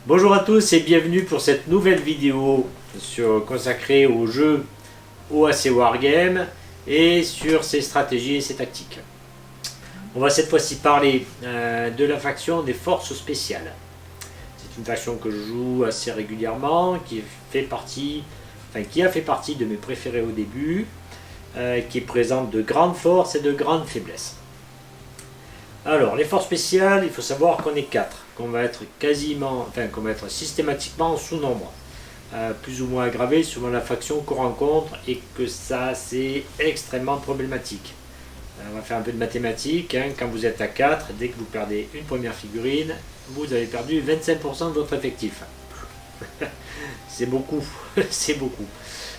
Bonjour à tous et bienvenue pour cette nouvelle vidéo consacrée au jeu OAC Wargame et sur ses stratégies et ses tactiques. On va cette fois-ci parler de la faction des forces spéciales. C'est une faction que je joue assez régulièrement, qui a fait partie de mes préférés au début, qui présente de grandes forces et de grandes faiblesses. Alors, les forces spéciales, il faut savoir qu'on est 4, qu'on va être systématiquement en sous-nombre, plus ou moins aggravé selon la faction qu'on rencontre, et que ça, c'est extrêmement problématique. On va faire un peu de mathématiques, hein. Quand vous êtes à 4, dès que vous perdez une première figurine, vous avez perdu 25% de votre effectif. C'est beaucoup, c'est beaucoup.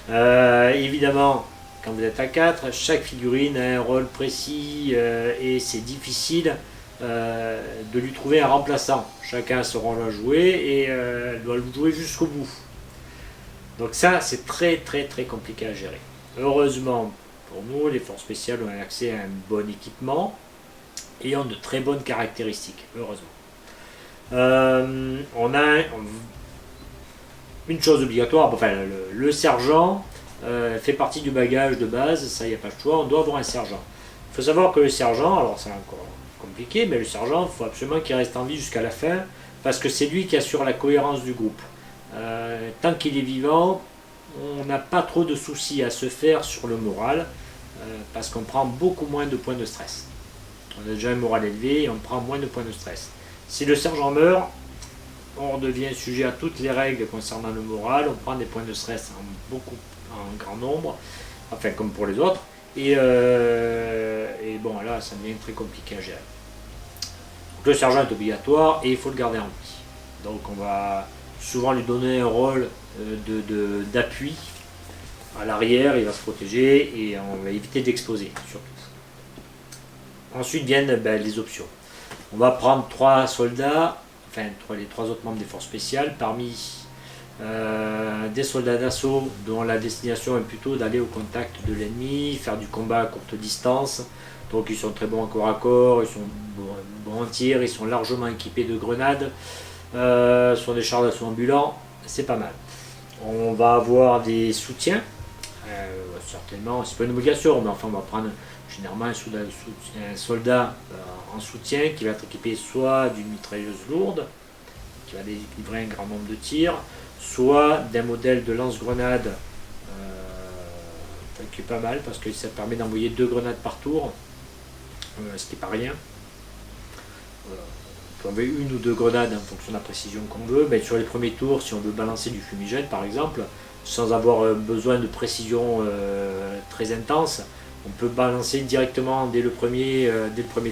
Évidemment, quand vous êtes à 4, chaque figurine a un rôle précis et c'est difficile de lui trouver un remplaçant. Chacun a son rôle à jouer et elle doit le jouer jusqu'au bout. Donc ça, c'est très compliqué à gérer. Heureusement pour nous, les forces spéciales ont accès à un bon équipement et ont de très bonnes caractéristiques, heureusement. On a une chose obligatoire, le sergent fait partie du bagage de base, ça il n'y a pas de choix, on doit avoir un sergent. Il faut savoir que le sergent, alors c'est encore compliqué, mais le sergent, il faut absolument qu'il reste en vie jusqu'à la fin, parce que c'est lui qui assure la cohérence du groupe. Tant qu'il est vivant, on n'a pas trop de soucis à se faire sur le moral, parce qu'on prend beaucoup moins de points de stress. On a déjà un moral élevé et on prend moins de points de stress. Si le sergent meurt, on devient sujet à toutes les règles concernant le moral, on prend des points de stress en grand nombre, enfin comme pour les autres, et bon là ça devient très compliqué à gérer. Donc, le sergent est obligatoire et il faut le garder en vie. Donc on va souvent lui donner un rôle d'appui à l'arrière, il va se protéger et on va éviter d'exploser surtout. Ensuite viennent les options. On va prendre 3 soldats, les 3 autres membres des forces spéciales, parmi des soldats d'assaut dont la destination est plutôt d'aller au contact de l'ennemi, faire du combat à courte distance. Donc ils sont très bons en corps à corps, ils sont bons en tir, ils sont largement équipés de grenades, sont des chars d'assaut ambulants, c'est pas mal. On va avoir des soutiens, certainement, c'est pas une obligation, mais enfin on va prendre généralement un soldat en soutien qui va être équipé soit d'une mitrailleuse lourde, qui va délivrer un grand nombre de tirs, soit d'un modèle de lance-grenade qui est pas mal parce que ça permet d'envoyer 2 grenades par tour, ce qui n'est pas rien. On peut envoyer 1 ou 2 grenades en fonction de la précision qu'on veut, mais sur les premiers tours, si on veut balancer du fumigène par exemple, sans avoir besoin de précision très intense, on peut balancer directement dès le premier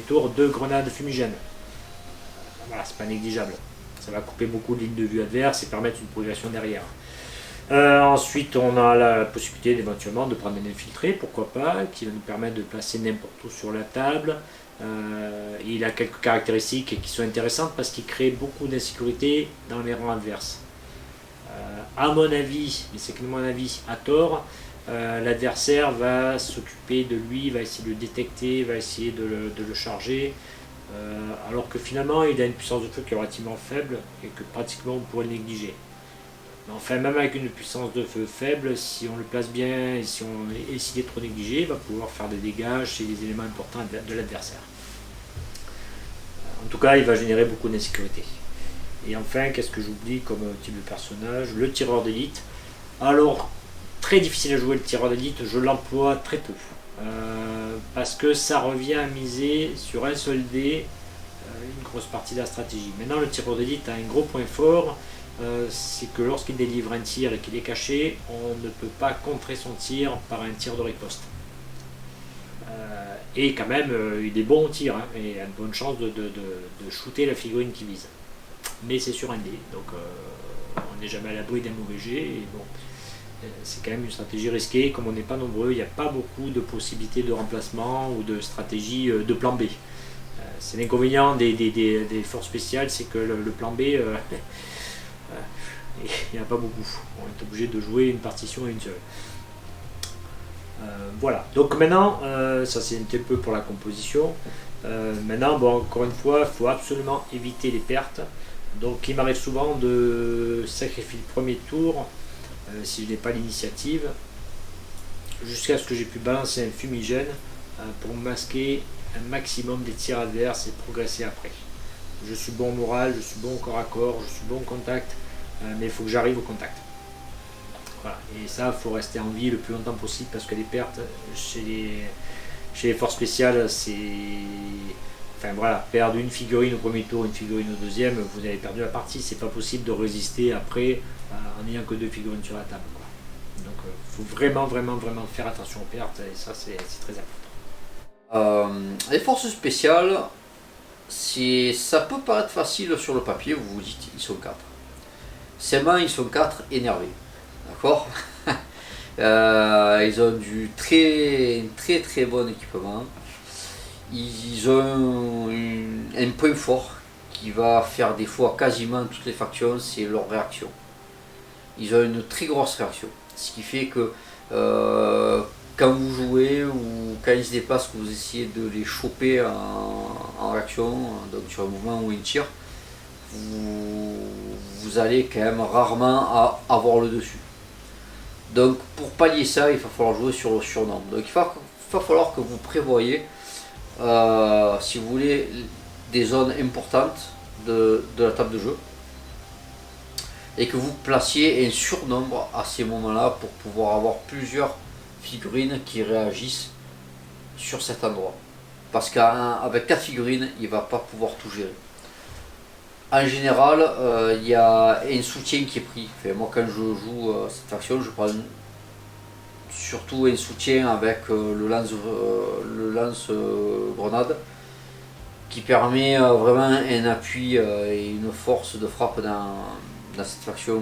tour 2 grenades fumigènes. Voilà, c'est pas négligeable. Ça va couper beaucoup de lignes de vue adverses et permettre une progression derrière. Ensuite, on a la possibilité éventuellement de prendre un infiltré, pourquoi pas, qui va nous permettre de placer n'importe où sur la table. Il a quelques caractéristiques qui sont intéressantes parce qu'il crée beaucoup d'insécurité dans les rangs adverses. À mon avis, mais c'est que mon avis, à tort, l'adversaire va s'occuper de lui, va essayer de le détecter, va essayer de le charger. Alors que finalement il a une puissance de feu qui est relativement faible et que pratiquement on pourrait le négliger. Mais enfin, même avec une puissance de feu faible, si on le place bien et s'il est trop négligé, il va pouvoir faire des dégâts chez les éléments importants de l'adversaire. En tout cas, il va générer beaucoup d'insécurité. Et enfin, qu'est-ce que j'oublie comme type de personnage? Le tireur d'élite. Alors, très difficile à jouer le tireur d'élite, je l'emploie très peu. Parce que ça revient à miser sur un seul dé une grosse partie de la stratégie. Maintenant, le tireur d'élite a un gros point fort, c'est que lorsqu'il délivre un tir et qu'il est caché, on ne peut pas contrer son tir par un tir de riposte. Et quand même, il est bon au tir, hein, et a de bonnes chances de shooter la figurine qui vise. Mais c'est sur un dé, donc on n'est jamais à l'abri d'un mauvais jet, et bon. C'est quand même une stratégie risquée, comme on n'est pas nombreux, il n'y a pas beaucoup de possibilités de remplacement ou de stratégie de plan B. C'est l'inconvénient des forces spéciales, c'est que le plan B, il n'y en a pas beaucoup. On est obligé de jouer une partition à une seule. Voilà, donc maintenant, ça c'est un petit peu pour la composition. Maintenant, bon, encore une fois, il faut absolument éviter les pertes. Donc il m'arrive souvent de sacrifier le premier tour si je n'ai pas l'initiative, jusqu'à ce que j'ai pu balancer un fumigène pour masquer un maximum des tirs adverses et progresser après. Je suis bon au moral, je suis bon au corps à corps, je suis bon au contact, mais il faut que j'arrive au contact. Voilà. Et ça, il faut rester en vie le plus longtemps possible parce que les pertes chez les forces spéciales, c'est. Enfin voilà, perdre une figurine au premier tour, une figurine au deuxième, vous avez perdu la partie. C'est pas possible de résister après en n'ayant que 2 figurines sur la table, quoi. Donc il faut vraiment, vraiment, vraiment faire attention aux pertes et ça, c'est très important. Les forces spéciales, ça peut paraître facile sur le papier, vous vous dites ils sont 4. Seulement ils sont 4 énervés. D'accord. Ils ont du très très bon équipement. Ils ont un point fort qui va faire des fois quasiment toutes les factions, c'est leur réaction. Ils ont une très grosse réaction. Ce qui fait que quand vous jouez ou quand ils se déplacent, que vous essayez de les choper en réaction, donc sur un mouvement ou un tir, vous allez quand même rarement avoir le dessus. Donc pour pallier ça, il va falloir jouer sur le surnombre. Donc il va falloir que vous prévoyez, si vous voulez, des zones importantes de la table de jeu et que vous placiez un surnombre à ces moments-là pour pouvoir avoir plusieurs figurines qui réagissent sur cet endroit. Parce qu'avec 4 figurines, il ne va pas pouvoir tout gérer. En général, il y a un soutien qui est pris. Enfin, moi, quand je joue cette faction, je prends surtout un soutien avec le lance-grenade qui permet vraiment un appui et une force de frappe dans cette faction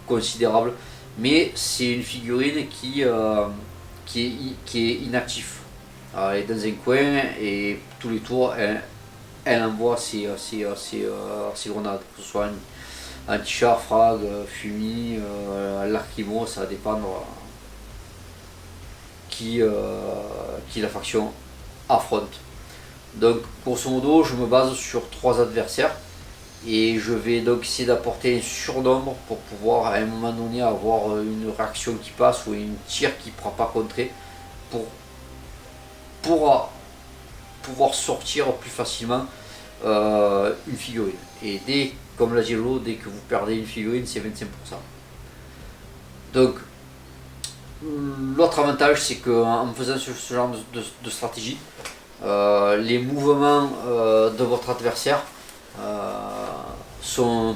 considérable. Mais c'est une figurine qui est inactive. Elle est dans un coin et tous les tours, elle envoie ses grenades, que ce soit anti-char, frag, fumi, lacrymo, ça va dépendre qui la faction affronte. Donc grosso modo, je me base sur 3 adversaires et je vais donc essayer d'apporter un surnombre pour pouvoir à un moment donné avoir une réaction qui passe ou une tir qui ne pourra pas contrer pour pouvoir sortir plus facilement une figurine. Et comme l'a dit Lolo, dès que vous perdez une figurine, c'est 25%. Donc l'autre avantage, c'est qu'en faisant ce genre de stratégie, les mouvements de votre adversaire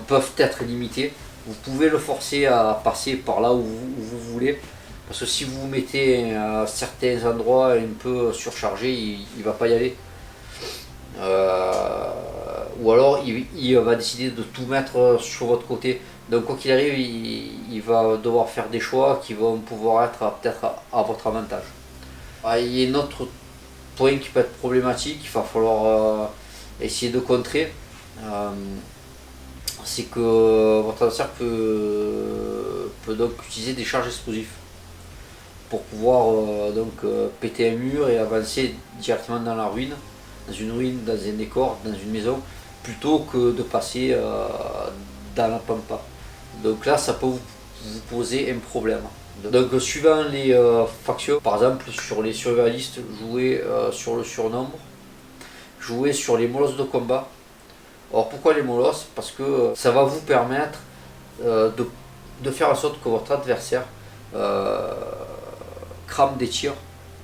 peuvent être limités. Vous pouvez le forcer à passer par là où vous voulez, parce que si vous vous mettez à certains endroits un peu surchargés, il ne va pas y aller. Ou alors il va décider de tout mettre sur votre côté. Donc quoi qu'il arrive, il va devoir faire des choix qui vont pouvoir être peut-être à votre avantage. Il y a un autre point qui peut être problématique, il va falloir essayer de contrer. C'est que votre adversaire peut donc utiliser des charges explosives pour pouvoir péter un mur et avancer directement dans la ruine, dans une ruine, dans un décor, dans une maison, plutôt que de passer dans la pampa. Donc là, ça peut vous poser un problème. Donc suivant les factions, par exemple sur les survivalistes, jouez sur le surnombre, jouez sur les molosses de combat. Alors pourquoi les molosses? Parce que ça va vous permettre de faire en sorte que votre adversaire crame des tirs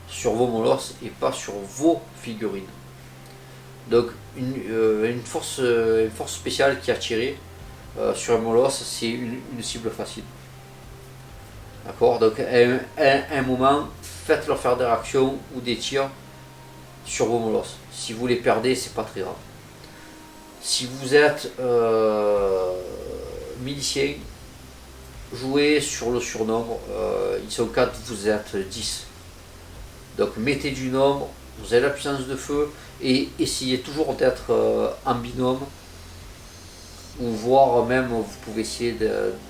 sur vos molosses et pas sur vos figurines. Donc une force spéciale qui a tiré sur un molosse, c'est une cible facile. D'accord. Donc à un moment, faites-leur faire des réactions ou des tirs sur vos molosses. Si vous les perdez, c'est pas très grave. Si vous êtes milicien, jouez sur le surnombre. Ils sont 4, vous êtes 10. Donc mettez du nombre, vous avez la puissance de feu et essayez toujours d'être en binôme. Ou voire même, vous pouvez essayer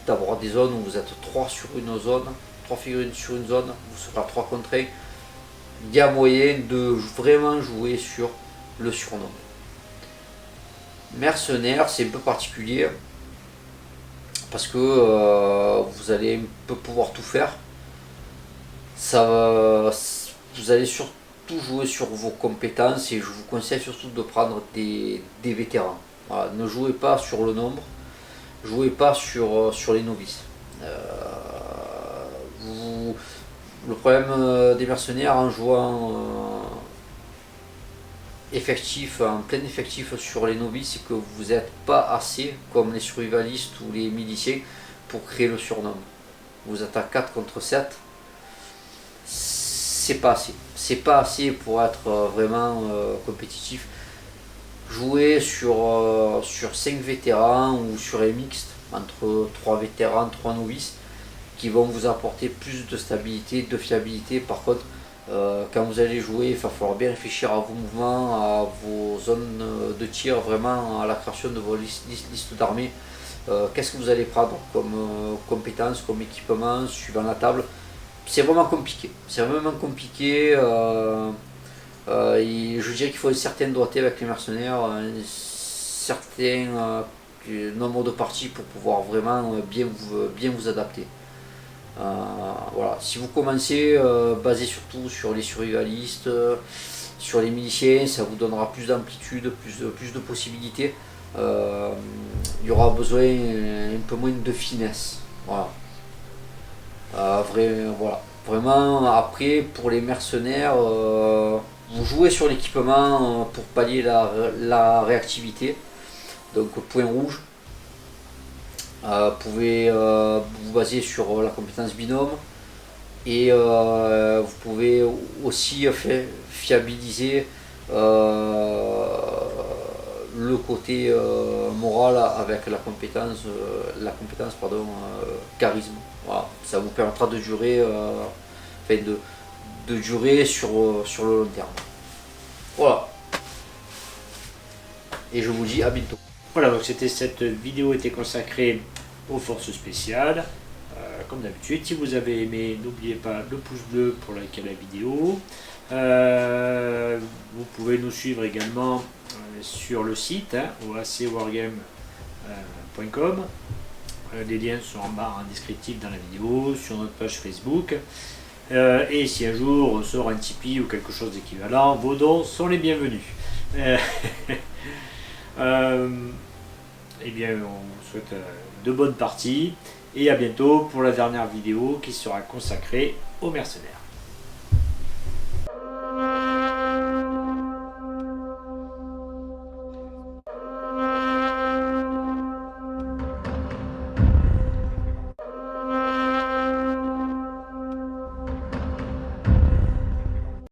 d'avoir des zones où vous êtes 3 sur une zone, 3 figurines sur une zone, vous serez à 3 contre 1. Il y a moyen de vraiment jouer sur le surnombre. Mercenaire, c'est un peu particulier. parce que vous allez un peu pouvoir tout faire. Vous allez surtout jouer sur vos compétences et je vous conseille surtout de prendre des vétérans. Voilà, ne jouez pas sur le nombre, jouez pas sur les novices. Le problème des mercenaires en jouant en plein effectif sur les novices, c'est que vous n'êtes pas assez, comme les survivalistes ou les miliciens, pour créer le surnombre. Vous êtes à 4 contre 7, c'est pas assez. C'est pas assez pour être vraiment compétitif. Jouer sur 5 vétérans ou sur un mixte entre 3 vétérans, 3 novices, qui vont vous apporter plus de stabilité, de fiabilité. Par contre, quand vous allez jouer, il va falloir bien réfléchir à vos mouvements, à vos zones de tir, vraiment à la création de vos listes d'armées. Qu'est-ce que vous allez prendre comme compétences, comme équipement, suivant la table. C'est vraiment compliqué. C'est vraiment compliqué. Et je dirais qu'il faut une certaine droiture avec les mercenaires, un certain nombre de parties pour pouvoir vraiment bien vous adapter. Voilà. Si vous commencez basé surtout sur les survivalistes, sur les miliciens, ça vous donnera plus d'amplitude, plus de possibilités. Il y aura besoin un peu moins de finesse. Voilà. Voilà. Vraiment, après, pour les mercenaires, vous jouez sur l'équipement pour pallier la réactivité. Donc, point rouge. Vous pouvez vous baser sur la compétence binôme et vous pouvez aussi fiabiliser le côté moral avec la compétence charisme. Voilà. Ça vous permettra de durer, de durer sur le long terme. Voilà. Et je vous dis à bientôt. Voilà, donc cette vidéo était consacrée aux forces spéciales. Comme d'habitude, si vous avez aimé, n'oubliez pas le pouce bleu pour liker la vidéo. Vous pouvez nous suivre également sur le site au acwargame.com. Les liens sont en barre en descriptif dans la vidéo, sur notre page Facebook. Et si un jour on sort un Tipeee ou quelque chose d'équivalent, vos dons sont les bienvenus. Eh bien, on vous souhaite de bonnes parties et à bientôt pour la dernière vidéo qui sera consacrée aux mercenaires.